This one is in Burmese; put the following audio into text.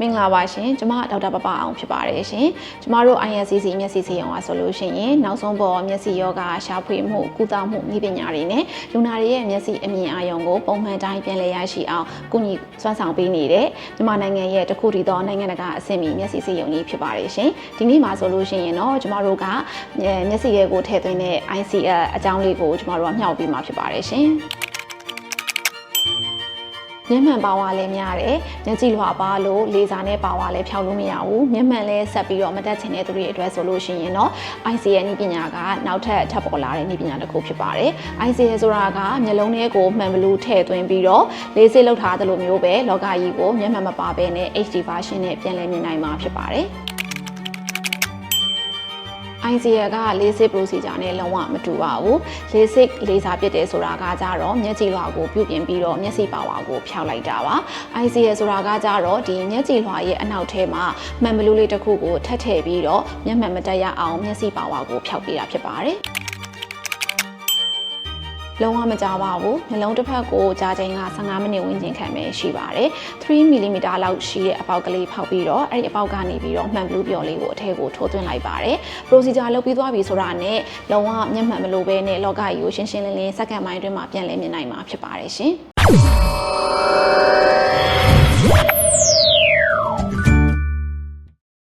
မင်္ဂလာပါရှင်ကျွန်မဒေါက်တာပပအောင်ဖြစ်ပါတယ်ရှင်ကျမတို့ INCC မျက်စိဆေးရုံကဆိုလို့ရှိရင်နောက်ဆုံးပေါ်မျက်စိယောဂရှာဖွေမှုကုသမှုနည်းပညာတွေနဲ့လူနာတွေရဲ့မျက်စိအမြင်အာရုံကိုပုံမှန်တိုင်းပြန်လည်ရရှိအောင်ကူညီစွမ်းဆောင်ပေးနေတဲ့မြန်မာနိုင်ငံရဲ့တခုတည်းသောနိုင်ငံတကာအဆင့်မီမျက်စိဆေးရုံကြီးဖြစ်ပါတယ်ရှင်ဒီနေ့မှာဆိုလို့ရှိရင်တော့ကျမတို့ကမျက်စိရဲကိုထည့်သွင်းတဲ့ ICL အကြောင်းလေးကိုကျမတို့ကမျှဝေပေးမှာဖြစ်ပါတယ်ရှင်မျက်မှန်ပါဝါလည်းများတယ်။မျက်ကြည့်လွှာပါလို့လေဆာနဲ့ပါဝါလည်းဖျောက်လို့မရဘူး။မျက်မှန်လည်းဆက်ပြီးတော့မတက်ချင်တဲ့သူတွေအတွက်ဆိုလို့ရှိရင်တော့ ICL နည်းပညာကနောက်ထပ်ထပ်ပေါ်လာတဲ့နည်းပညာတစ်ခုဖြစ်ပါတယ်။ ICL ဆိုတာကမျက်လုံးထဲကိုမှန်ဘလူးထည့်သွင်းပြီးတော့လေးစစ်လောက်ထားသလိုမျိုးပဲလောကကြီးကိုမျက်မှန်မပါဘဲနဲ့ HD version နဲ့ပြန်လည်မြင်နိုင်မှာဖြစ်ပါတယ်။ ICL က LASIK procedure နဲ့လုံးဝမတူပါဘူး။ LASIK လေဆာပစ်တယ်ဆိုတာကကြတော့မျက်ကြည်လွှာကိုပြုပြင်ပြီးတော့မျက်စိပါဝါကိုဖျောက်လိုက်တာပါ။ ICL ဆိုတာကကြတော့ဒီမျက်ကြည်လွှာရဲ့အနောက်ထဲမှာမှန်ဘလူးလေးတစ်ခုကိုထပ်ထည့်ပြီးတော့မျက်မှန်မတက်ရအောင်မျက်စိပါဝါကိုဖျောက်ပေးတာဖြစ်ပါတယ်။လုံးဝမကြပါဘူးနှလုံးတစ်ဖက်ကိုကြာချိန်က15မိနစ်ဝန်းကျင်ခန့်ပဲရှိပါတယ်3 mm လောက်ရှိတဲ့အပေါက်ကလေးဖောက်ပြီးတော့အဲ့ဒီအပေါက်ကနေပြီးတော့မှန်ဘလူးပျော်လေးကိုအထက်ကိုထိုးသွင်းလိုက်ပါတယ် procedure လုပ်ပြီးသွားပြီဆိုတာနဲ့လုံးဝမျက်မှန်မလိုဘဲနဲ့လောကကြီးကိုရှင်းရှင်းလင်းလင်းစက္ကန့်ပိုင်းအတွင်းမှာပြန်လည်မြင်နိုင်မှာဖြစ်ပါတယ်ရှင်